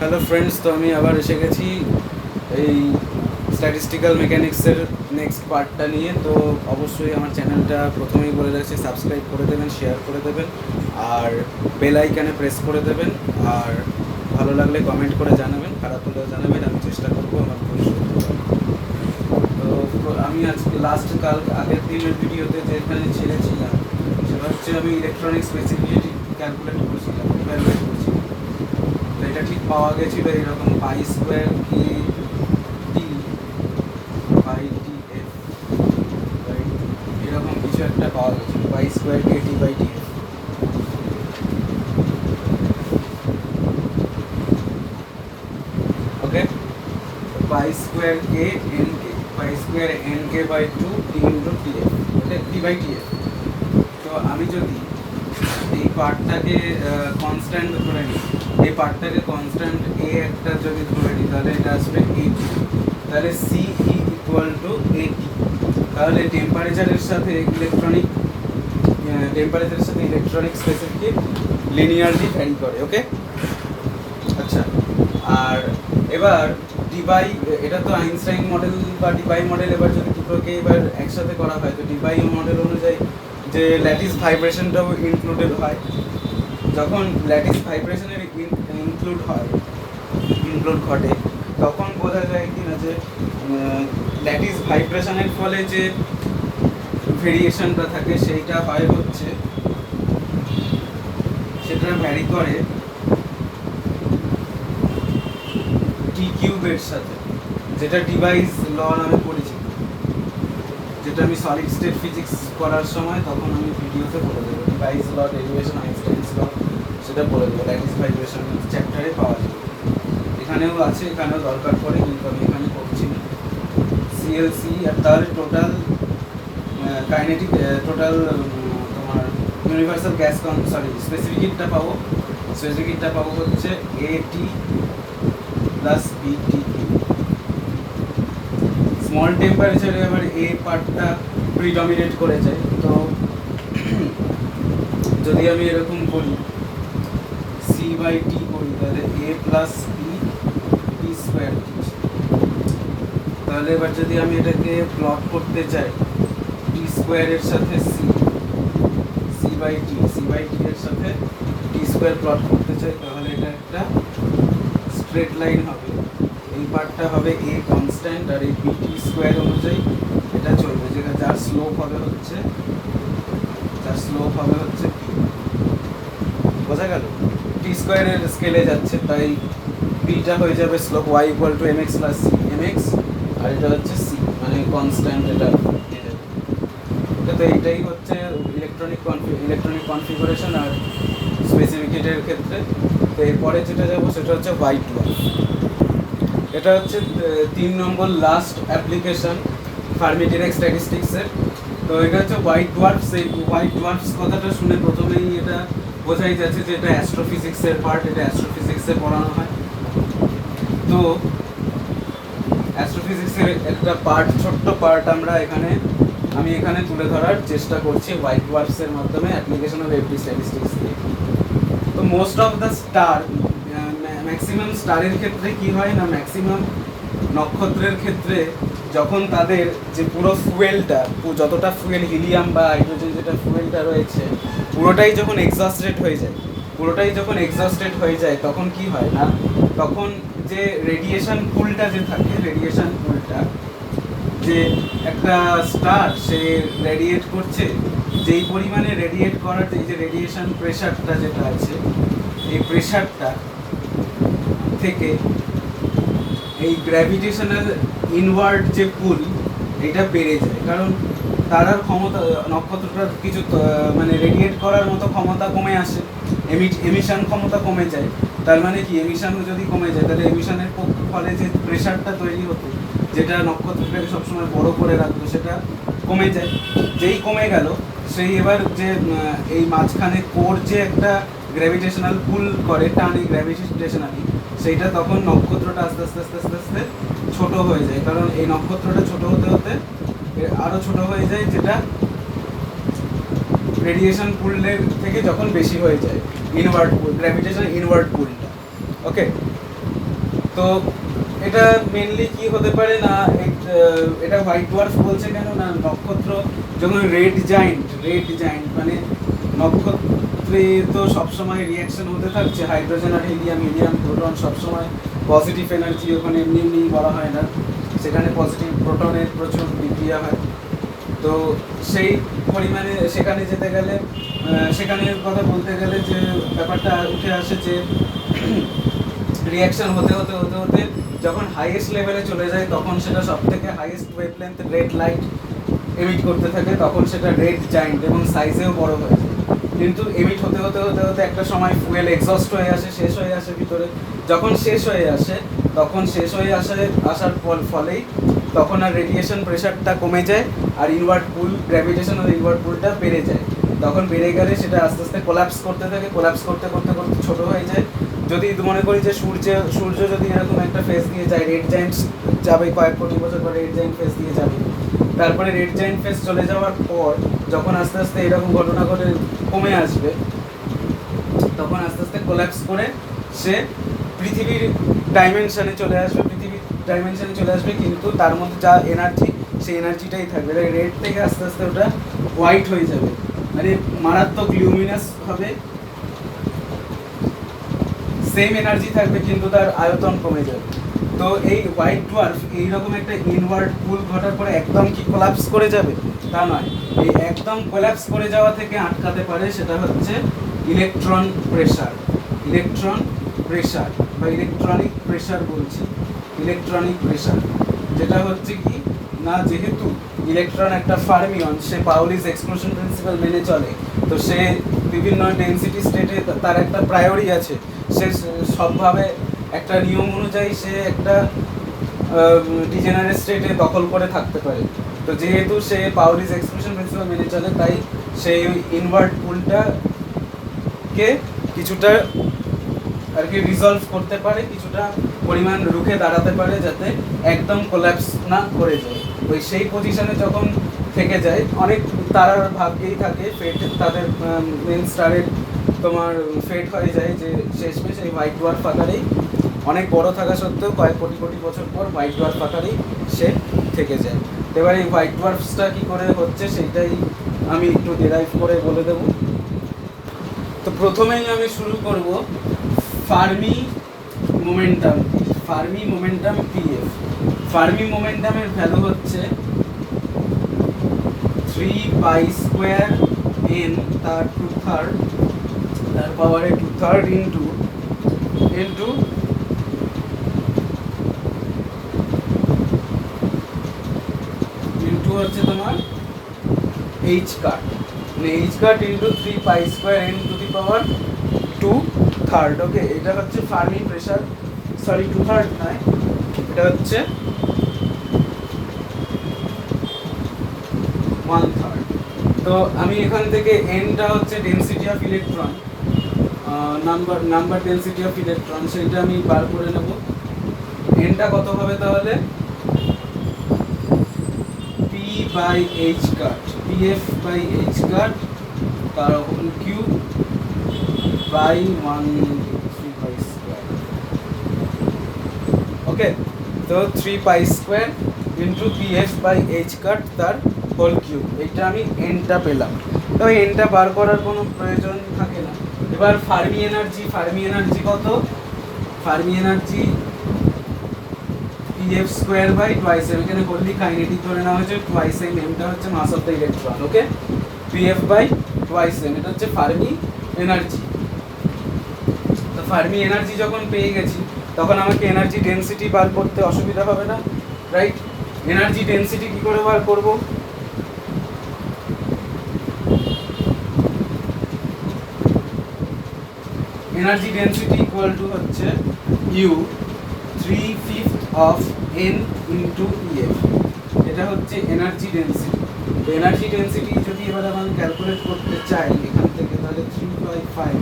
Hello friends, তো আমি আবার এসে গেছি এই স্ট্যাটিস্টিক্যাল মেকানিক্সের নেক্সট পার্টটা নিয়ে। তো অবশ্যই আমার চ্যানেলটা প্রথমেই বলে রাখছি, সাবস্ক্রাইব করে দেবেন, শেয়ার করে দেবেন, আর বেল আইকনে প্রেস করে দেবেন। আর ভালো লাগলে কমেন্ট করে জানাবেন, খারাপ হলেও জানাবেন, আমি চেষ্টা করবো আমার ভুল শুধরে দেওয়ার। তো আমি আজকে আগের দিনের ভিডিওতে যেখানে ছেড়েছিলাম সেটা হচ্ছে আমি ইলেকট্রনিক স্পেসিফিসিটি ক্যালকুলেট করছিলাম, ইভ্যালুয়েট করছিলাম। তো এটা ঠিক পাওয়া গেছিলো এরকম pi square K T by T F, এরকম কিছু একটা পাওয়া গেছিলো, pi square K T by T F. Okay, pi square K N K, pi square N K by two T into T F, okay, T by T F. তো আমি যদি এই পার্টটাকে constant ধরে নিই, এই পার্টটাকে কনস্ট্যান্ট এ একটা যদি ধরে নিই, তাহলে এটা আসবে এটি। তাহলে সি ইকুয়াল টু এটি। তাহলে টেম্পারেচারের সাথে ইলেকট্রনিক স্পেসিফিক লিনিয়ারলি ভ্যারি করে। ওকে, আচ্ছা। আর এবার ডিবাই, এটা তো আইনস্টাইন মডেল বা ডিবাই মডেল, এবার যদি দুটোকে এবার একসাথে করা হয় তো ডিবাই মডেল অনুযায়ী যে ল্যাটিস ভাইব্রেশনটাও ইনক্লুডেড হয়। যখন ল্যাটিস ভাইব্রেশনের ইনক্লুড ঘটে তখন বোঝা যায় কি না যে ল্যাটিস ভাইব্রেশনের ফলে যে ভেরিয়েশনটা থাকে সেইটা হয় হচ্ছে, সেটা ভ্যারি করে টি কিউবের সাথে, যেটা ডিভাইস ল নামে পরিচিত, যেটা আমি সলিড স্টেট ফিজিক্স করার সময় তখন আমি ভিডিওতে বলে দেবো, ডিভাইস ল, ডেরিভেশন, আইনস্টাইনস ল, সেটা বলে দেবো। ল্যাটিস ভাইব্রেশন চ্যাপ্টারে পাওয়া যাবে, এখানেও আছে, এখানেও দরকার পড়ে, কিন্তু আমি এখানে করছি না। সিএলসি আর তাহলে টোটাল কাইনেটিক, টোটাল তোমার ইউনিভার্সাল গ্যাস স্পেসিফিক হিটটা পাবো হচ্ছে এটি প্লাস বিটি। স্মল টেম্পারেচারে আবার এ পার্টটা প্রিডমিনেট করে যায়। তো যদি আমি এরকম করি সি বাই টি করি, তাহলে এ প্লাস বি টি স্কোয়ার। তাহলে এবার যদি আমি এটাকে প্লট করতে চাই টি স্কোয়ারের সাথে সি বাই টি এর সাথে টি স্কোয়ার প্লট করতে চাই, তাহলে এটা একটা স্ট্রেট লাইন হবে। এই পার্টটা হবে এ কনস্ট্যান্ট, আর এই বিটি স্কোয়ার অনুযায়ী এটা চলবে, যেটা যার স্লোপ হবে হচ্ছে পি। বোঝা গেল? টি স্কোয়ারের স্কেলে যাচ্ছে, তাই পিটা হয়ে যাবে slope Y equal to M X plus C M X, আর এটা হচ্ছে সি, মানে কনস্ট্যান্ট। এটা তো এইটাই হচ্ছে ইলেকট্রনিক কনফিগারেশন আর স্পেসিফিকেটের ক্ষেত্রে। তো এরপরে যেটা যাবো সেটা হচ্ছে হোয়াইট ডোয়ার্ফ। এটা হচ্ছে 3 নম্বর লাস্ট অ্যাপ্লিকেশন ফার্মি-ডিরেক্ট স্ট্যাটিস্টিক্সের। তো এটা হচ্ছে হোয়াইট ডোয়ার্ফস। এই হোয়াইট ডোয়ার্ফস কথাটা শুনে প্রথমেই এটা বোঝাই যাচ্ছে যে এটা অ্যাস্ট্রোফিজিক্সের পার্ট, এটা অ্যাস্ট্রোফিজিক্সে পড়ানো হয়। তো অ্যাস্ট্রোফিজিক্সের একটা পার্ট, ছোট্ট পার্ট আমি এখানে তুলে ধরার চেষ্টা করছি হোয়াইট ডোয়ার্ফসের মাধ্যমে, অ্যাপ্লিকেশন অফ এভরি স্ট্যাটিস্টিক্স দিয়ে। তো most of the star, maximum স্টারের ক্ষেত্রে কি হয় না, ম্যাক্সিমাম নক্ষত্রের ক্ষেত্রে যখন তাদের যে পুরো ফুয়েলটা, যতটা ফুয়েল, হিলিয়াম বা হাইড্রোজেন যেটা ফুয়েলটা রয়েছে, পুরোটাই যখন এক্সস্টেড হয়ে যায় তখন কি হয় না, তখন যে রেডিয়েশন পুলটা যে থাকে, যে একটা স্টার সে রেডিয়েট করছে, যেই পরিমাণে রেডিয়েট করার যে রেডিয়েশন প্রেশারটা যেটা আছে, এই প্রেশারটা থেকে এই গ্র্যাভিটেশনাল ইনওয়ার্ড যে পুল, এটা বেড়ে যায়। কারণ তারার ক্ষমতা, নক্ষত্রটার কিছু মানে রেডিয়েট করার মতো ক্ষমতা কমে আসে, এমিশন ক্ষমতা কমে যায়। তার মানে কি, এমিশন যদি কমে যায় তাহলে এমিশনের ফলে যে প্রেশারটা তৈরি হতো, যেটা নক্ষত্রটাকে সবসময় বড় করে রাখতো, সেটা কমে যায়। যেই কমে গেল, সেই এবার যে এই মাঝখানে কোর যে একটা গ্র্যাভিটেশনাল পুল করে, টানে গ্র্যাভিটেশনালি, সেইটা তখন নক্ষত্রটা আস্তে আস্তে আস্তে আস্তে আস্তে ছোট হয়ে যায়। কারণ এই নক্ষত্রটা ছোট হতে হতে আরও ছোট হয়ে যায়, যেটা রেডিয়েশন পুলের থেকে যখন বেশি হয়ে যায়, ইনওয়ার্ড পুল, গ্র্যাভিটেশনাল ইনওয়ার্ড পুলটা। ওকে, তো এটা মেনলি কি হতে পারে না, এটা হোয়াইট ডোয়ার্ফ বলছে কেন না, নক্ষত্র যখন রেড জায়ান্ট মানে নক্ষত্রে তো সবসময় রিয়াকশন হতে থাকছে, হাইড্রোজেন আর হিলিয়াম, প্রোটন সবসময় পজিটিভ এনার্জি, ওখানে এমনি এমনি বলা হয় না, সেখানে পজিটিভ প্রোটনের প্রচুর বিক্রিয়া হয়। তো সেই পরিমাণে সেখানে যেতে গেলে, সেখানের কথা বলতে গেলে যে ব্যাপারটা উঠে আসে যে রিয়াকশন হতে হতে হতে হতে যখন হাইয়েস্ট লেভেলে চলে যায় তখন সেটা সব থেকে highest wavelength red light emit করতে থাকে, তখন সেটা রেড জায়ান্ট এবং সাইজেও বড় হয়ে যায়। কিন্তু এমিট হতে হতে হতে হতে একটা সময় ফুয়েল এক্সস্ট হয়ে আসে, শেষ হয়ে আসে ভিতরে, যখন শেষ হয়ে আসে তখন আসার ফলেই তখন আর রেডিয়েশন প্রেশারটা কমে যায়, আর ইনওয়ার্ড পুল, গ্র্যাভিটেশনাল ইনওয়ার্ড পুলটা বেড়ে যায়। তখন বেড়ে গেলে সেটা আস্তে আস্তে কোলাপস করতে থাকে, কোলাপস করতে করতে করতে ছোটো হয়ে যায়। যদি মনে করি যে সূর্য যদি এরকম একটা ফেজ দিয়ে যায়, রেড জায়ান্ট যাবে কয়েক কোটি বছর পরে, রেড জায়ান্ট ফেজ দিয়ে যাবে, তারপরে রেড জায়ান্ট ফেজ চলে যাওয়ার পর যখন আস্তে আস্তে এরকম ঘটনা ঘটে কমে আসবে, তখন আস্তে আস্তে কোলাপস করে সে পৃথিবীর ডাইমেনশনে চলে আসবে, কিন্তু তার মধ্যে যা এনার্জি, সেই এনার্জিটাই থাকবে। রেড থেকে আস্তে আস্তে ওটা হোয়াইট হয়ে যাবে, মানে মারাত্মক লিউমিনাস হবে, সেম এনার্জি থাকবে কিন্তু তার আয়তন কমে যাবে। তো এই হোয়াইট ডোয়ার্ফ এইরকম একটা ইনওয়ার্ড পুল ঘটার পরে একদম কি কোলাপস করে যাবে তা নয়, এই একদম কোলাপস করে যাওয়া থেকে আটকাতে পারে সেটা হচ্ছে ইলেকট্রন প্রেসার বা ইলেকট্রনিক প্রেসার বলছি, ইলেকট্রনিক প্রেসার, যেটা হচ্ছে কি না, যেহেতু ইলেকট্রন একটা ফার্মিয়ন, সে পাউলিস এক্সক্লুশন প্রিন্সিপাল মেনে চলে, তো সে বিভিন্ন ডেনসিটি স্টেটে তার একটা প্রায়োরি আছে, সে সবভাবে একটা নিয়ম অনুযায়ী সে একটা ডিজেনারেট স্টেটে দখল করে থাকতে পারে। তো যেহেতু সে পাউলিস এক্সক্লুশন প্রিন্সিপাল মেনে চলে, তাই সেই ইনওয়ার্ড পুলটাকে কিছুটা আর কি রিজলভ করতে পারে, কিছুটা পরিমাণ রুখে দাঁড়াতে পারে, যাতে একদম কোল্যাপস না করে যায়। ওই সেই পজিশনে যখন থেকে যায়, অনেক তারার ভাগ্যেই থাকে ফেট, তাদের মেন স্টারের তোমার ফেট হয়ে যায় যে শেষমেশ এই হোয়াইট ডোয়ার্ফ আকারেই, অনেক বড় থাকা সত্ত্বেও কয়েক কোটি কোটি বছর পর হোয়াইট ডোয়ার্ফ আকারেই সে থেকে যায়। এবার এই হোয়াইট ডোয়ার্ফসটা কী করে হচ্ছে সেইটাই আমি একটু ডেরাইভ করে বলে দেব। তো প্রথমেই আমি শুরু করব ফার্মি মোমেন্টাম পিএফ। ফার্মি মোমেন্টামের ভ্যালু হচ্ছে 3π² n তার 2/3 তার পাওয়ারে 2/3 ইন্টু হচ্ছে তোমার h কাট, মানে h cut into 3π² n to the power 2/3। Okay, এটা হচ্ছে ফার্মি প্রেসার, সরি 2/3 নয়, এটা হচ্ছে 1/3। তো আমি এখান থেকে nটা হচ্ছে density of electron, number density of electron, সেটা আমি বার করে নেব। nটা কত হবে তাহলে, p/h কাট, pf/h কাট তার হোল কিউব বাই 1/3π²। ওকে, তো 3π² ইন্টু pf/h কাট তার হোল কিউব, এইটা আমি এনটা পেলাম। তো এনটা বার করার কোনো প্রয়োজন থাকে না। এবার ফার্মি এনার্জি কত, ফার্মি এনার্জি pf²/2m, এখানে হোলি কাইনেটিক ধরে নেওয়া হয়েছে, 2m, এমটা হচ্ছে mass of the electron. Okay, pf/2m, এটা হচ্ছে ফার্মি এনার্জি। তো ফার্মি এনার্জি যখন পেয়ে গেছি, তখন আমাকে এনার্জি ডেনসিটি বার করতে অসুবিধা হবে না, রাইট? এনার্জি ডেনসিটি কি করে বার করব, এনার্জি ডেনসিটি ইকুয়াল টু হচ্ছে u 3/5 of n into ef, এটা হচ্ছে এনার্জি ডেনসিটি। তো এনার্জি ডেনসিটি যদি এবার আমি ক্যালকুলেট করতে চাই এখান থেকে, তাহলে 3/5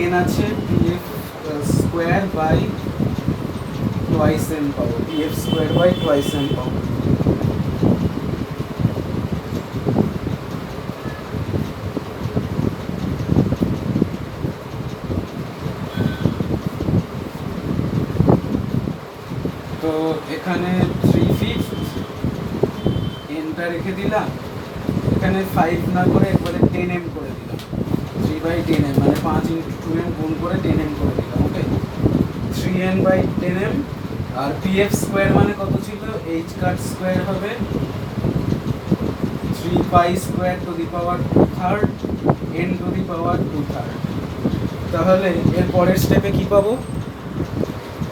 n আছে pf²/2m পাবো, pf²/2m পাবো। এখানে 3/5 এনটা রেখে দিলাম, এখানে 5 না করে একবারে 10m করে দিলাম, 3/10m মানে 5 × 2m গুণ করে 10m করে দিলাম। ওকে, 3n/10m। আর pf স্কয়ার মানে কত ছিল, h কাট স্কয়ার হবে 3 square to the power 2/3 n to the power 2/3। তাহলে এর পরের স্টেপে কি পাবো,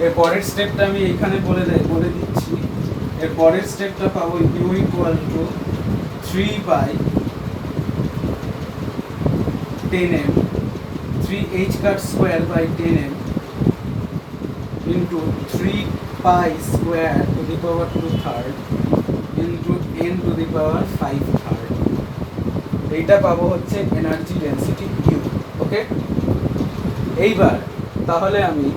এর পরের স্টেপটা আমি এখানে বলে দিচ্ছি। এর পরের স্টেপটা পাবো u equal to 3/10m 3h cut square by 10m into 3 square to the power 2/3 into n to the power 5/3। এইটা পাবো হচ্ছে এনার্জি ডেনসিটি u। ওকে, এইবার তাহলে আমি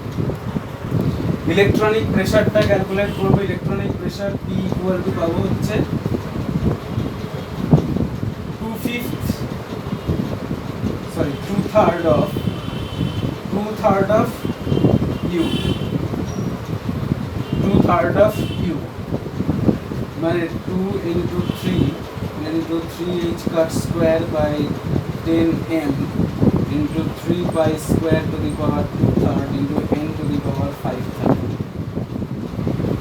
ইলেকট্রনিক প্রেসারটা ক্যালকুলেট করব। Electronic pressure P equal to পাবো হচ্ছে 2/3 of u, 2/3 of u মানে 2 into 3 into 3h cut square by 10m into 3 square to the power 2/3 into n to the power 5/3।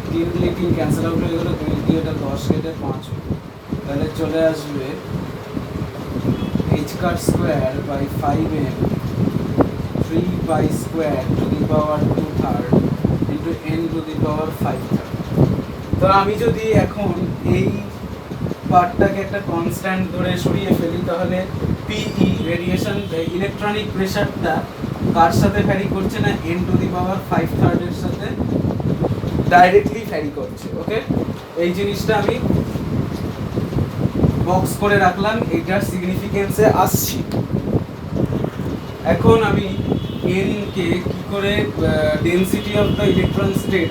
3 দিয়ে 3 cancel out হয়ে গেল, 2 দিয়ে এটা 10 কেটে 5 হলো, তাহলে চলে আসবে h cut square by 5m 3 square to the power 2/3 into n to the power 5/3। তো আমি যদি এখন এই পার্টটাকে একটা কনস্ট্যান্ট ধরে সরিয়ে ফেলি, তাহলে PE রেডিয়েশন ইলেকট্রনিক প্রেসারটা কার সাথে ভ্যারি করছে না, n টু দি পাওয়ার 5/3 এর সাথে ডাইরেক্টলি ভ্যারি করছে। ওকে, এই জিনিসটা আমি বক্স করে রাখলাম, এটার সিগনিফিকেন্সে আসছি। এখন আমি n কে কি করে density of the electron state,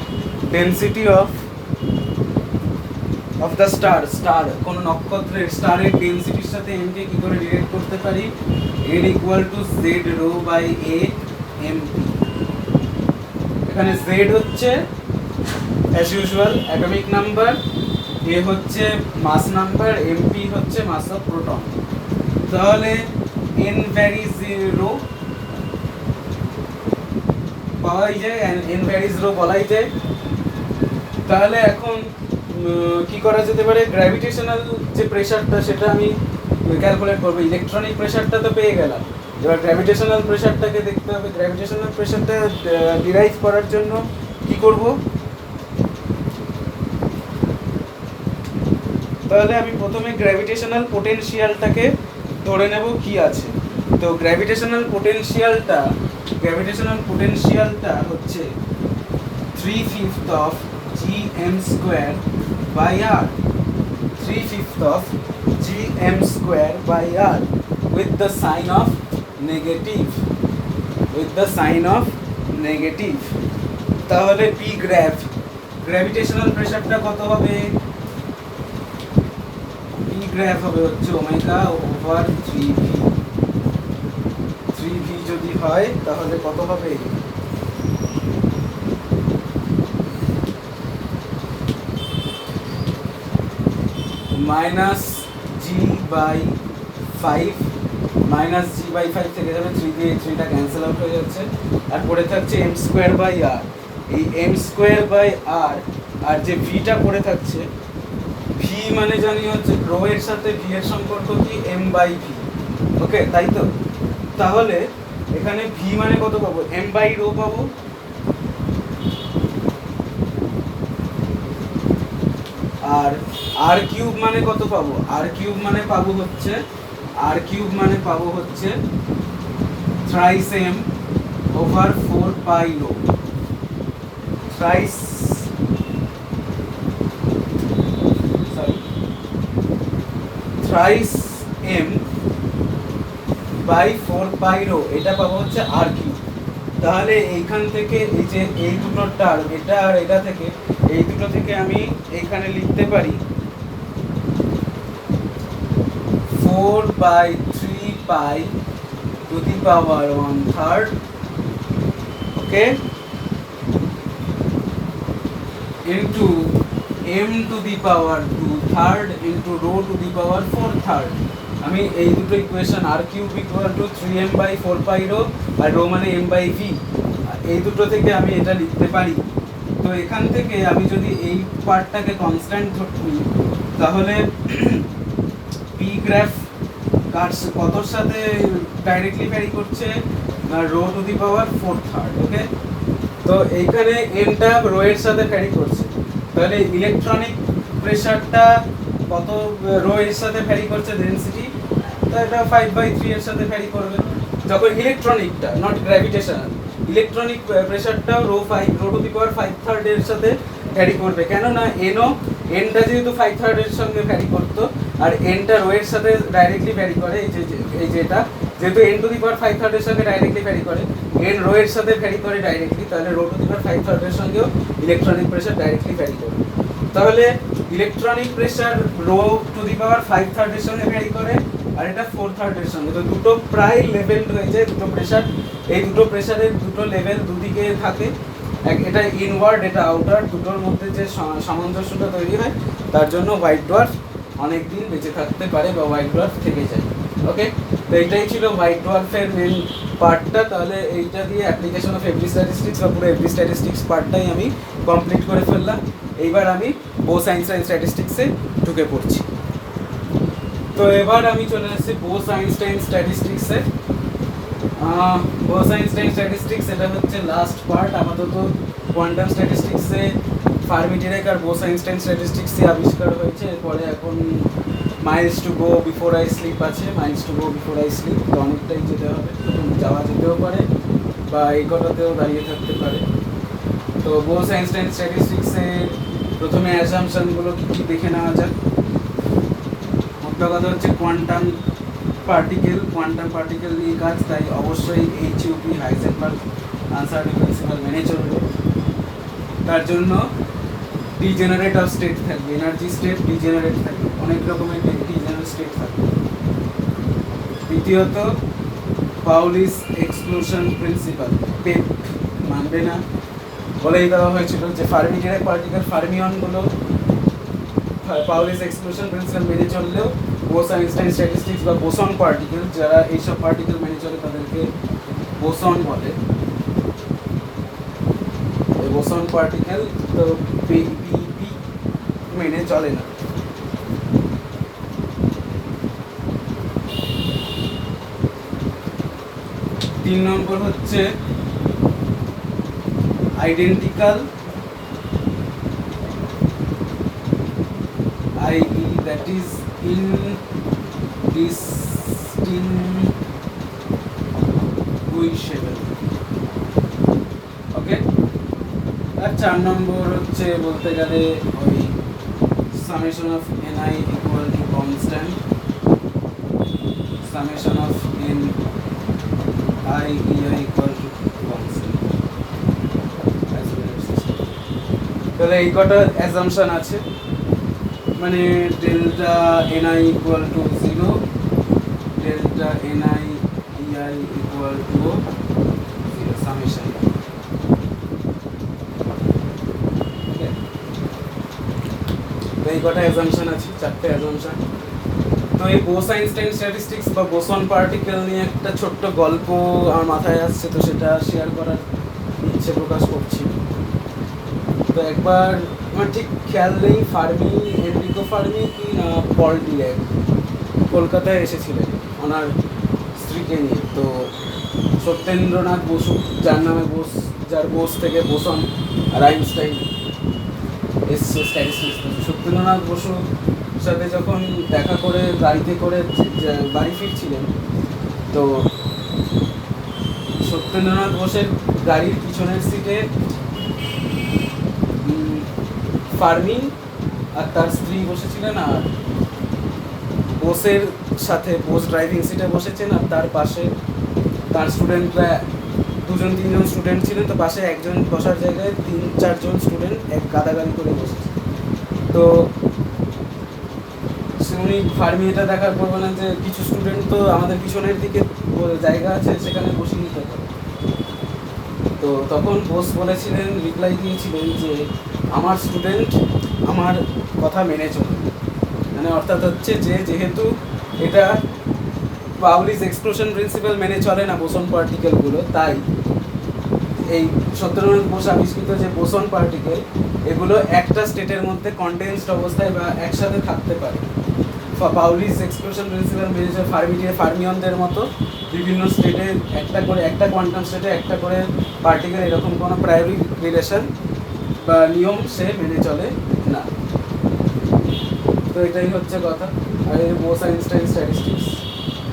density of the star কোন নক্ষত্রের স্টারের ডেনসিটির সাথে n কে কি করে রিলেট করতে পারি, n equal to z rho by a mp। এখানে z হচ্ছে as usual atomic number, a হচ্ছে মাস নাম্বার, mp হচ্ছে মাস অফ প্রোটন। তাহলে n ভ্যারিজ রো পাওয়াই যায়, n ভ্যারিজ রো বলাই যায়। তাহলে এখন কি করা যেতে পারে, গ্র্যাভিটেশনাল যে প্রেসারটা সেটা আমি ক্যালকুলেট করবো। ইলেকট্রনিক প্রেসারটা তো পেয়ে গেলাম, এবার গ্র্যাভিটেশনাল প্রেসারটাকে দেখতে হবে। গ্র্যাভিটেশনাল প্রেসারটা ডিরাইভ করার জন্য কি করব, তাহলে আমি প্রথমে গ্র্যাভিটেশনাল পোটেনশিয়ালটাকে ধরে নেব কি আছে। তো গ্র্যাভিটেশনাল পোটেনশিয়ালটা হচ্ছে 3/5 of gm square by r, 3/5 of gm square by r with the sign of negative, তাহলে p গ্র্যাভিটেশনাল প্রেসারটা কত হবে, p গ্র্যাভ হবে হচ্ছে ওমেগা ওভার 3v যদি হয় তাহলে কত হবে, মাইনাস g/5 থেকে যাবে 3 দিয়ে 3টা ক্যান্সেল আউট হয়ে যাচ্ছে, আর পড়ে থাকছে m²/r। এই m²/r আর যে vটা পড়ে থাকছে, v মানে জানি হচ্ছে রো এর সাথে v এর সম্পর্ক কি m/v। ওকে, তাই তো? তাহলে এখানে v মানে কত পাবো, m/রো পাবো, আর r³ মানে কত পাবো, r³ মানে পাবো হচ্ছে thrice m over 4 pi rho, thrice m by 4 pi rho, এটা পাবো হচ্ছে r³। তাহলে এইখান থেকে এই যে এই দুটো টার্ম, এটা আর এটা থেকে, এই দুটো থেকে আমি এখানে লিখতে পারি 4/3 pi to the power 1/3। Okay, into m to the power 2 third into rho to the power 4 third। আমি এই দুটো equation r cube equal to 3m by 4 pi rho আর রো মানে m বাই v, এই দুটো থেকে আমি এটা লিখতে পারি। তো এখান থেকে আমি যদি এই পার্টটাকে কনস্ট্যান্ট ধরি তাহলে পি গ্রাফ কতর সাথে ডাইরেক্টলি ভ্যারি করছে না rho to the power 4 third. Okay, তো এইখানে এনটা রো এর সাথে ভ্যারি করছে, তাহলে ইলেকট্রনিক প্রেসারটা কত রো এর সাথে ভ্যারি করছে ডেনসিটি, তো এটা 5/3 এর সাথে ভ্যারি করবে। যখন ইলেকট্রনিকটা নট গ্র্যাভিটেশনাল, ইলেকট্রনিক প্রেসারটাও rho to the power 5 third এর সাথে ভ্যারি করবে, কেননা এনটা যেহেতু 5 থার্ড এর সঙ্গে ভ্যারি করতো আর এনটা রো এর সাথে ডাইরেক্টলি ভ্যারি করে, এই যেটা যেহেতু N to the power 5 third এর সঙ্গে ডাইরেক্টলি ভ্যারি করে, এন রো এর সাথে ভ্যারি করে ডাইরেক্টলি, তাহলে rho to the power 5 third এর সঙ্গেও ইলেকট্রনিক প্রেসার ডাইরেক্টলি ভ্যারি করবে। তাহলে electronic pressure rho to the power 5 third এর সঙ্গে ভ্যারি করে আর এটা 4 থার্ড এর সঙ্গে, তো দুটো প্রায় লেভেল হয়ে যায় দুটো প্রেসার। এই দুটো প্রেসারের দুটো লেভেল দুদিকে থাকে, এটা ইনওয়ার্ড এটা আউটার, দুটোর মধ্যে যে সামঞ্জস্যটা তৈরি হয় তার জন্য হোয়াইট ডোয়ার্ফ অনেক দিন বেঁচে থাকতে পারে বা হোয়াইট ডোয়ার্ফ থেকে যায়। ওকে, তো এইটাই ছিল হোয়াইট ডোয়ার্ফের মেন পার্টটা। তাহলে এইটা দিয়ে অ্যাপ্লিকেশন অফ এভরি স্ট্যাটিস্টিক্স বা পুরো এভরি স্ট্যাটিস্টিক্স পার্টটাই আমি কমপ্লিট করে ফেললাম। এইবার আমি বোস-আইনস্টাইন স্ট্যাটিস্টিক্সে ঢুকে পড়ছি। তো এবার আমি চলে আসছি বোস-আইনস্টাইন স্ট্যাটিস্টিক্সে। বোস-আইনস্টাইন স্ট্যাটিস্টিক্স এটা হচ্ছে লাস্ট পার্ট। আপাতত কোয়ান্টাম স্ট্যাটিস্টিক্সে ফার্মি-ডিরাক আর বোস-আইনস্টাইন স্ট্যাটিস্টিক্সই আবিষ্কার হয়েছে। এরপরে এখন miles to go before I sleep আছে, miles to go before I sleep, তো অনেকটাই যেতে হবে, যাওয়া যেতেও পারে বা এই কটাতেও দাঁড়িয়ে থাকতে পারে। তো বোস-আইনস্টাইন স্ট্যাটিস্টিক্সের প্রথমে অ্যাসাম্পশনগুলো কী কী দেখে নেওয়া যাক। মোদ্দা কথা হচ্ছে কোয়ান্টাম পার্টিকেল নিয়ে কাজ, তাই অবশ্যই HUP হাইজেনবার্গ আনসার্টেন প্রিন্সিপাল মেনে চলবে। তার জন্য ডিজেনারেট অফ স্টেট থাকবে, এনার্জি স্টেট ডিজেনারেট থাকবে, অনেক রকমের ডিজেনারেট স্টেট থাকবে। দ্বিতীয়ত পাউলিস এক্সক্লুশন প্রিন্সিপাল, পেপ মানবে না, বলেই দেওয়া হয়েছিল যে ফার্মি-ডিরাক পার্টিকেল ফার্মিয়নগুলো পাউলিস এক্সক্লুশন প্রিন্সিপাল মেনে চললেও বোস-আইনস্টাইন স্ট্যাটিস্টিক্স বা বোসন পার্টিকেল, যারা এইসব পার্টিকেল মেনে চলে তাদেরকে বোসন বলে। বোসন পার্টিকেল তো পিপি মেনে চলে না। তিন নম্বর হচ্ছে identical, i.e. that is indistinguishable। ওকে, আর 4 নম্বর হচ্ছে বলতে গেলে ওই summation of ni equal to constant, summation of n I ei equal to constant। তাহলে এই কটা অ্যাজাম্পশন আছে, মানে delta ni equal to 0, delta ni ei equal to 0 summation. এই কটা অ্যাজাম্পশন আছে, 4টে অ্যাজাম্পশন। তো এই বোস-আইনস্টাইন স্ট্যাটিস্টিক্স বা বোসন পার্টিকেল নিয়ে একটা ছোট্ট গল্প আমার মাথায় আসছে, তো সেটা শেয়ার করার ইচ্ছে প্রকাশ করছি। তো একবার আমার ঠিক খেয়াল নেই এনরিকো ফার্মি কি না পল ডিরাক কলকাতায় এসেছিলেন ওনার স্ত্রীকে নিয়ে। তো সত্যেন্দ্রনাথ বসু, যার নামে যার বোস থেকে বোসন আর আইনস্টাইন এসছে স্ট্যাটিস্টিক্স। সত্যেন্দ্রনাথ বসুর সাথে যখন দেখা করে গাড়িতে করে বাড়ি ফিরছিলেন, তো সত্যেন্দ্রনাথ বোসের গাড়ির পিছনের সিটে ফার্মি আর তার স্ত্রী বসেছিলেন, আর বোসের সাথে বোস ড্রাইভিং সিটে বসেছেন, আর তার পাশে তার স্টুডেন্টরা 2-3জন স্টুডেন্ট ছিলেন। তো পাশে একজন বসার জায়গায় 3-4জন স্টুডেন্ট এক গাদাগাদি করে বসেছে। তো উনি ফার্মি এটা দেখার পর বলেন যে কিছু স্টুডেন্ট তো আমাদের পিছনের দিকে জায়গা আছে, সেখানে বসিয়ে নিতে পারে। তো তখন বোস বলেছিলেন, রিপ্লাই দিয়েছিলেন যে আমার স্টুডেন্ট আমার কথা মেনে চলবে। মানে অর্থাৎ হচ্ছে যে যেহেতু এটা পাউলিস এক্সক্লুশন প্রিন্সিপাল মেনে চলে না বোসন পার্টিকেলগুলো, তাই এই সত্যেন্দ্রনাথ বোস আবিষ্কৃত যে বোসন পার্টিকেল এগুলো একটা স্টেটের মধ্যে কন্ডেন্সড অবস্থায় বা একসাথে থাকতে পারে। পাউলিস এক্সক্লুশন প্রিন্সিপাল মেনে চলে ফার্মিয়নদের মতো বিভিন্ন স্টেটে একটা কোয়ান্টাম স্টেটে একটা করে পার্টিকেল এরকম কোনো প্রায়োরিটি রিলেশন বা নিয়ম সে মেনে চলে না। তো এটাই হচ্ছে কথা। আর এই বোস আইনস্টাইন স্ট্যাটিস্টিক্স।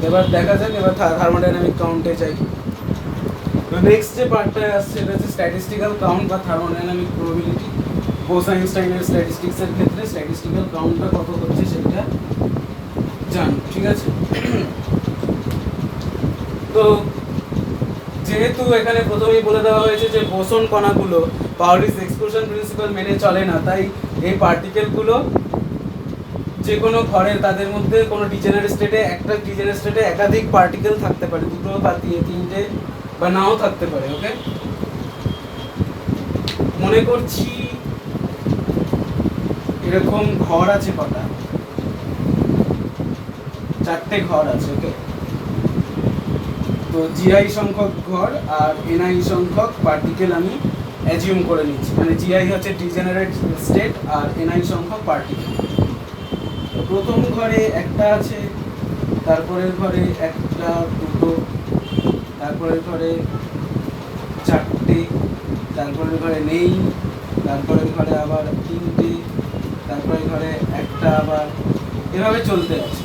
এবার দেখা যাক, এবার থার্মোডাইনামিক কাউন্টে যাই। তো নেক্সট যে পার্টটা আসছে এটা হচ্ছে স্ট্যাটিস্টিক্যাল কাউন্ট বা থার্মোডাইনামিক প্রবাবিলিটি। বোস আইনস্টাইনের স্ট্যাটিস্টিক্সের ক্ষেত্রে স্ট্যাটিস্টিক্যাল কাউন্টটা কত হচ্ছে সেটা জানো, ঠিক আছে? তো যেহেতু এখানে প্রথমেই বলে দেওয়া হয়েছে যে বোসন কণাগুলো পাউলিস এক্সক্লুশন প্রিন্সিপাল মেনে চলে না, তাই এই পার্টিকেলগুলো যে কোনো ঘরের তাদের মধ্যে কোনো ডিজেনারেট স্টেটে একাধিক পার্টিকেল থাকতে পারে, দুটো বা তিনটে বা নাও থাকতে পারে। ওকে, মনে করছি এরকম ঘর আছে কটা, 4টে ঘর আছে। ওকে, তো জিআই সংখ্যক ঘর আর এনআই সংখ্যক পার্টিকেল আমি অ্যাজিউম করে নিচ্ছি। মানে জিআই হচ্ছে ডিজেনারেট স্টেট আর এনআই সংখ্যক পার্টিকেল। তো প্রথম ঘরে একটা আছে, তারপরের ঘরে একটা, দুটো, তারপরের ঘরে 4টে, তারপরের ঘরে নেই, তারপরের ঘরে আবার 3টে, তারপরের ঘরে একটা, আবার এভাবে চলতে আছে।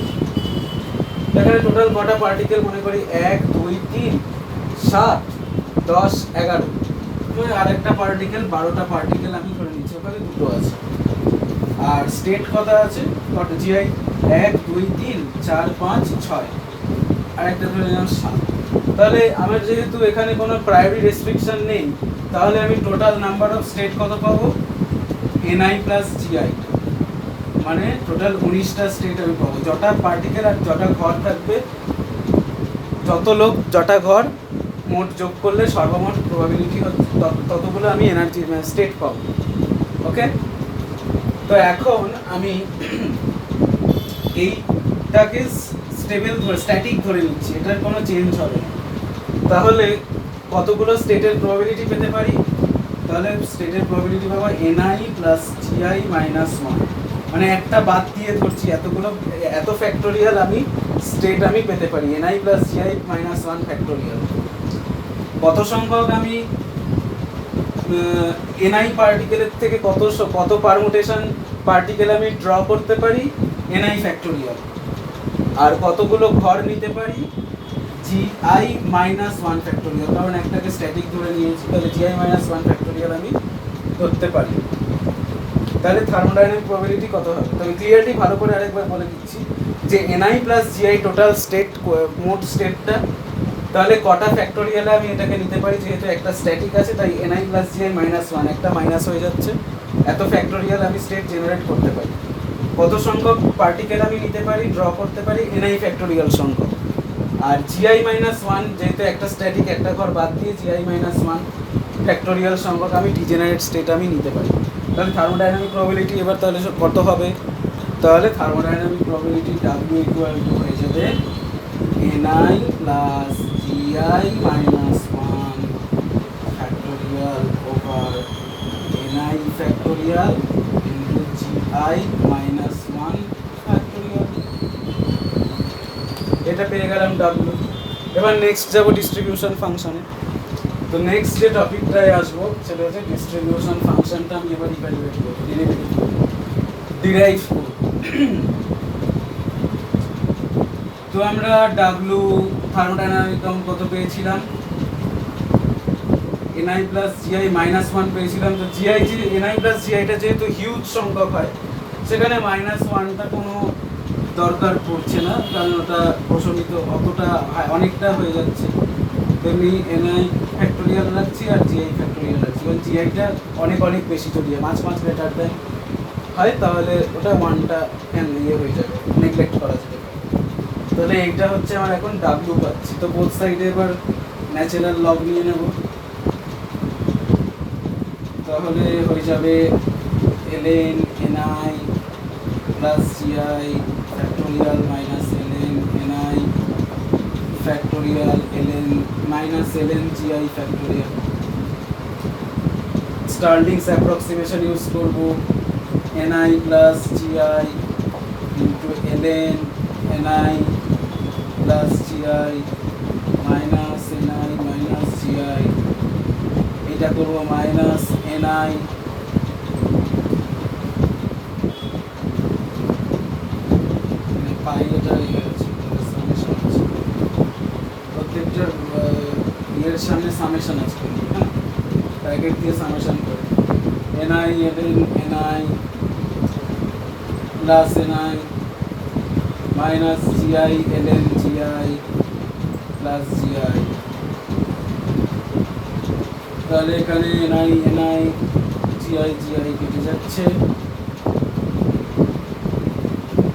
এখানে টোটাল কটা পার্টিকেল মনে করি 1 2 3 7 10 11, মানে আরেকটা পার্টিকেল 12টা পার্টিকেল আমি ধরে নিচ্ছি, ওখানে দুটো আছে। আর স্টেট কটা আছে, কটা জিআই 1 2 3 4 5 6, আর একটা ধরে নিলাম 7। তাহলে আমার যেহেতু এখানে কোনো প্রায়োরিটি রেস্ট্রিকশন নেই, তাহলে আমি টোটাল নাম্বার অফ স্টেট কত পাবো, এনআই প্লাস জিআই, মানে টোটাল 19টা স্টেট আমি পাবো। যটা পার্টিকেল আর যটা ঘর থাকবে, যত লোক যটা ঘর মোট যোগ করলে সর্বমোট প্রবাবিলিটি ততগুলো আমি এনার্জি স্টেট পাবো। ওকে, তো এখন আমি এইটাকে স্টেবল ধরে স্ট্যাটিক ধরে নিচ্ছি, এটার কোনো চেঞ্জ হবে না। তাহলে কতগুলো স্টেটের প্রবাবিলিটি পেতে পারি, তাহলে স্টেটের প্রবাবিলিটি পাবো এনআই প্লাস জিআই মাইনাস 1, মানে একটা বাদ দিয়ে ধরছি, এত ফ্যাক্টোরিয়াল আমি স্টেট আমি পেতে পারি, NI plus GI minus 1 factorial. কত সংখ্যক আমি এনআই পার্টিকেলের থেকে কত পারমুটেশন পার্টিকেল আমি ড্র করতে পারি, এনআই ফ্যাক্টোরিয়াল। আর কতগুলো ঘর নিতে পারি, জিআই মাইনাস 1 ফ্যাক্টোরিয়াল, কারণ একটাকে স্ট্যাটিক ধরে নিয়েছি, তাহলে জিআই মাইনাস 1 ফ্যাক্টোরিয়াল আমি ধরতে পারি। তাহলে থার্মোডাইনামিক প্রবাবিলিটি কত হবে, তবে ক্লিয়ারলি ভালো করে আরেকবার বলে দিচ্ছি যে NI plus GI total state, মোট স্টেটটা, তাহলে কটা ফ্যাক্টোরিয়ালে আমি এটাকে নিতে পারি, যেহেতু একটা স্ট্যাটিক আছে তাই এনআই প্লাস জিআই মাইনাস 1, একটা মাইনাস হয়ে যাচ্ছে, এত ফ্যাক্টোরিয়াল আমি স্টেট জেনারেট করতে পারি। কত সংখ্যক পার্টিকেল আমি নিতে পারি, ড্র করতে পারি, এনআই ফ্যাক্টোরিয়াল সংখ্যক। আর জিআই মাইনাস 1, যেহেতু একটা স্ট্যাটিক একটা ঘর বাদ দিয়ে জিআই মাইনাস 1 ফ্যাক্টোরিয়াল সংখ্যক আমি ডিজেনারেট স্টেট আমি নিতে পারি। তাহলে থার্মোডাইনামিক প্রবাবিলিটি এবার তাহলে কত হবে, তাহলে thermodynamic probability W equal to হয়ে যাবে NI plus GI minus 1 factorial over NI factorial into GI minus 1 factorial. এটা পেয়ে গেলাম ডাব্লিউ। এবার নেক্সট যাবো ডিস্ট্রিবিউশন ফাংশনে। তো নেক্সট যে টপিকটায় আসবো সেটা হচ্ছে ডিস্ট্রিবিউশন ফাংশনটা আমি এবার ইভ্যালুয়েট করব, ডিরাইভ করব। তো আমরা ডাব্লিউ থার্মোডাইনামিক কাউন্ট কত পেয়েছিলাম, এনআই প্লাস জিআই মাইনাস 1 পেয়েছিলাম। তো জিআই যে এনআই প্লাস জিআইটা যেহেতু হিউজ সংখ্যক হয়, সেখানে মাইনাস 1টা কোনো দরকার পড়ছে না, কারণ ওটা প্রশমিত অতটা অনেকটা হয়ে যাচ্ছে। তেমনি এনআই ফ্যাক্টোরিয়াল রাখছি আর জিআই ফ্যাক্টোরিয়াল রাখছি, কারণ জিআইটা অনেক বেশি যদি মাছ গ্রেটার দেন হয়, তাহলে ওটা 1টা ইয়ে হয়ে যাবে, নেগলেক্ট করা যেতে পারে। তাহলে এইটা হচ্ছে আমার এখন ডাব্লিউ পাচ্ছি। তো বোথ সাইডে এবার ন্যাচারাল লগ নিয়ে নেব, তাহলে হয়ে যাবে ln ni plus gi factorial minus ln ni factorial ln minus ln gi factorial. Stirling's approximation use করবো ni plus gi into ln ni plus gi minus ni minus gi, এটা করবো minus ni প্রত্যেকটার এর সামনে summation আছে, হ্যাঁ, bracket দিয়ে summation করে ni ln ni plus ni minus gi ln gi plus gi। তাহলে এখানে ni gi কেটে যাচ্ছে,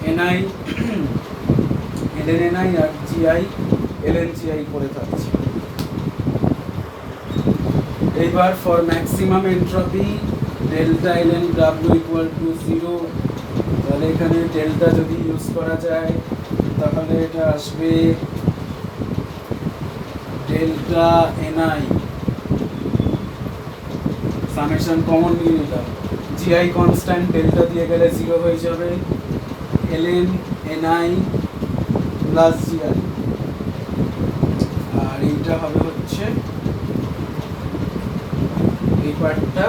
ni ln ni আর gi ln gi পড়ে থাকছে। এইবার for maximum entropy delta ln w equal to 0, তাহলে এখানে ডেল্টা যদি ইউজ করা যায় তাহলে এটা আসবে ডেল্টা ni সামেশন কমন নিয়ে নিলাম, gi কনস্ট্যান্ট ডেল্টা দিয়ে গেলে 0 হয়ে যাবে, ln ni প্লাস gi, আর এইটা হবে হচ্ছে এই পার্টটা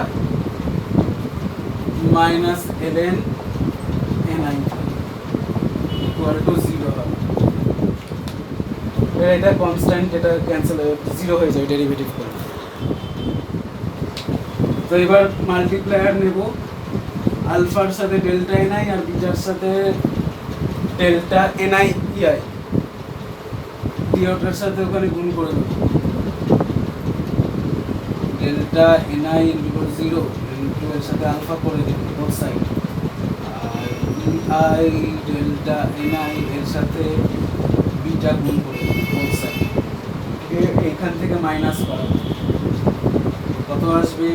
minus ln ni equal to 0 হবে। এটা কনস্ট্যান্ট, এটা ক্যান্সেল হয়ে 0 হয়ে যাবে ডেরিভেটিভ করে। তো এবার মাল্টিপ্লায়ার নেব, আলফার সাথে ডেল্টা ni আর বিটার সাথে ডেল্টা ni ei, ডিওটার সাথে ওখানে গুণ করে দেবো, ডেল্টা ni ইনটু 0 ইনটু এর সাথে আলফা করে দেবো বোথ সাইড, আর ei ডেল্টা ni এর সাথে বিটা গুণ করে দেবো বোথ সাইড। এখান থেকে মাইনাস করা কত আসবে,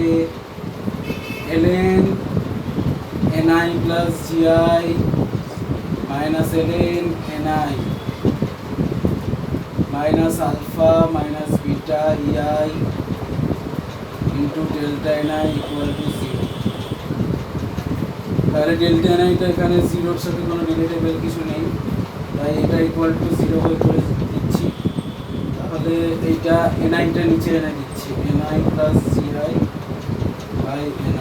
ln ni plus gi minus ln ni minus alpha minus beta ei into delta ni equal to 0। তাহলে ডেল্টা niটা এখানে 0-র সাথে কোনো রিলেটেবল কিছু নেই, তাই এটা ইকুয়াল টু 0 হয়ে করে দিচ্ছি। তাহলে এইটা niটা নিচে এনে দিচ্ছি, ni plus gi by ni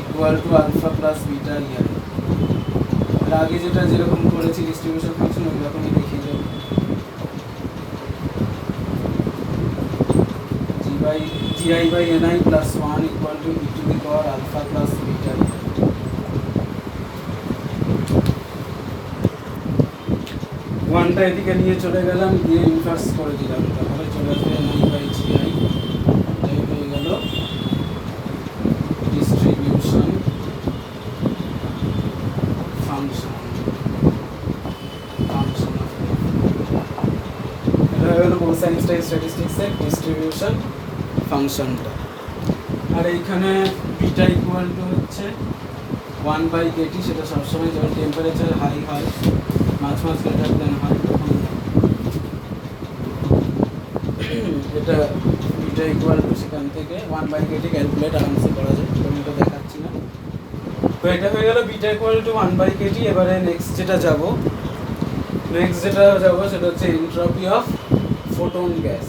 equal to alpha plus beta ei। আর আগে যেটা যেরকম করেছি ডিস্ট্রিবিউশন ফাংশন ওই রকমই দেখিয়ে যাবে, gi by ni plus 1 equal to e to the power alpha plus beta। ওয়ানটা এদিকে নিয়ে চলে গেলাম, দিয়ে ইনভার্স করে দিলাম, তাহলে চলে আসবে ni by gi, এটাই হয়ে গেল ডিস্ট্রিবিউশন ফাংশন। এটা হয়ে গেল কোসাইন স্ট্যাটিস্টিক্সের ডিস্ট্রিবিউশন ফাংশনটা। আর এইখানে বিটা ইকুয়াল টু হচ্ছে 1/kt, সেটা সবসময় যখন টেম্পারেচার হাই হয় মাছ গ্রেটার দেন হয় তখন এটা বিটা ইকুয়াল টু সেখান থেকে 1/kt ক্যালকুলেট আরামসে করা যায়, আমি এটা দেখাচ্ছি না। তো এটা হয়ে গেল বিটা ইকুয়াল টু 1/kt। এবারে নেক্সট যেটা যাব সেটা হচ্ছে এন্ট্রপি অফ ফোটন গ্যাস।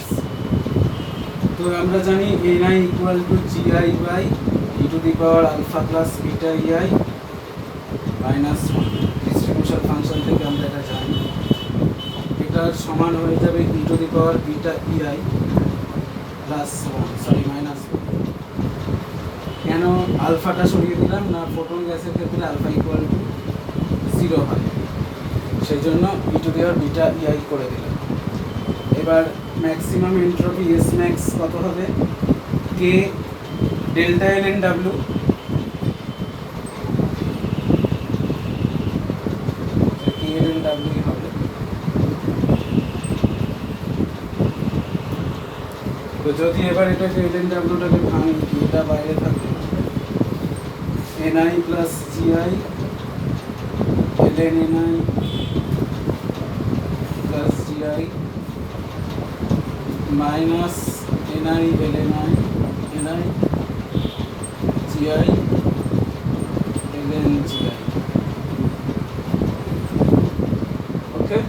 তো আমরা জানি ni equal to gi by e to the power alpha plus beta ei minus 1, distribution function থেকে আমরা এটা জানি। এটা সমান হয়ে যাবে e to the power beta ei plus 1 sorry minus 1। কেন আলফাটা সরিয়ে দিলাম না, ফোটন গ্যাসের ক্ষেত্রে আলফা ইকুয়াল টু 0 হয়, সেই জন্য e to the power beta ei করে দিলাম। এবার ম্যাক্সিমাম এন্ট্রপি এস ম্যাক্স কত হবে, কে ডেল্টা ln w কে ln w হবে। তো যদি এবার এটাকে ln w টাকে ভাঙি, এটা বাইরে থাকবে ni plus GI ln ni plus GI minus ni ln ni GI ln GI. Okay,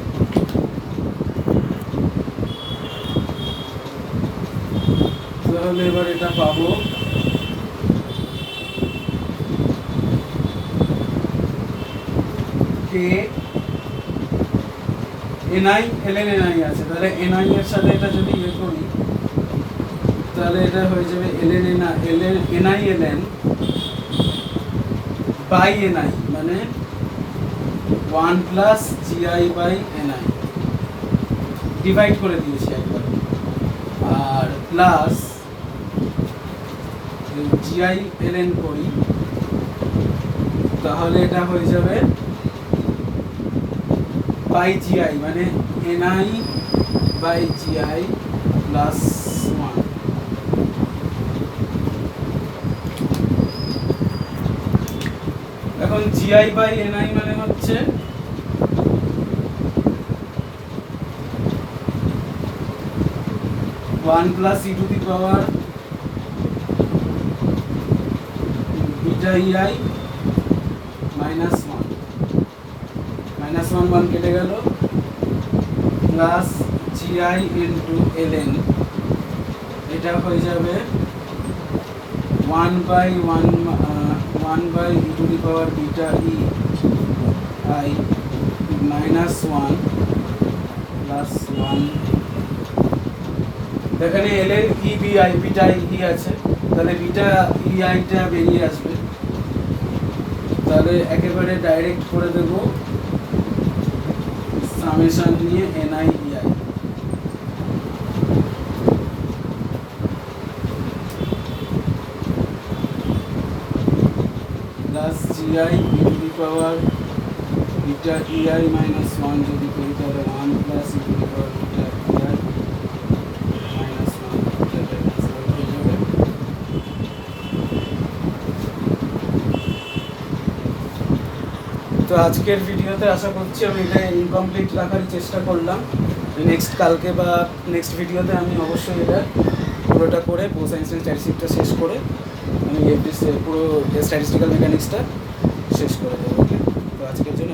তাহলে এবার এটা পাবো কে এনআই ln ni আছে, তাহলে ni এর সাথে এটা যদি ইয়ে করি তাহলে এটা হয়ে যাবে ln ni ln by ni, মানে 1 plus GI by ni divide করে দিয়েছি একবার, আর প্লাস জিআই ln করি তাহলে এটা হয়ে যাবে বাই জিআই, মানে ni বাই জিআই প্লাস 1। এখন জিআই বাই ni মানে হচ্ছে one plus E to the power beta EI minus 1 কেটে গেল, প্লাস জিআই ইন্টু ln, এটা হয়ে যাবে 1 by E to the power beta E I minus 1 plus 1। এখানে ln ই বিআই বিটা ই আছে, তাহলে বিটা ই আইটা বেরিয়ে আসবে, তাহলে একেবারে ডাইরেক্ট করে দেব সামেশন নিয়ে ni বিআই plus GI E to the power beta EI minus 1 যদি করি তাহলে 1 plus E to the power beta EI minus 1 এটা ক্যান্সেল হয়ে যাবে। তো আজকের ভিডিওতে আশা করছি আমি এটা ইনকমপ্লিট রাখার চেষ্টা করলাম, নেক্সট কালকে বা নেক্সট ভিডিওতে আমি অবশ্যই এটা পুরোটা করে সায়েন্স এন্ড স্ট্যাটিস্টিক্সটা শেষ করে আমি পুরো স্ট্যাটিস্টিক্যাল মেকানিক্সটা শেষ করে দেবো। ওকে, তো আজকের জন্য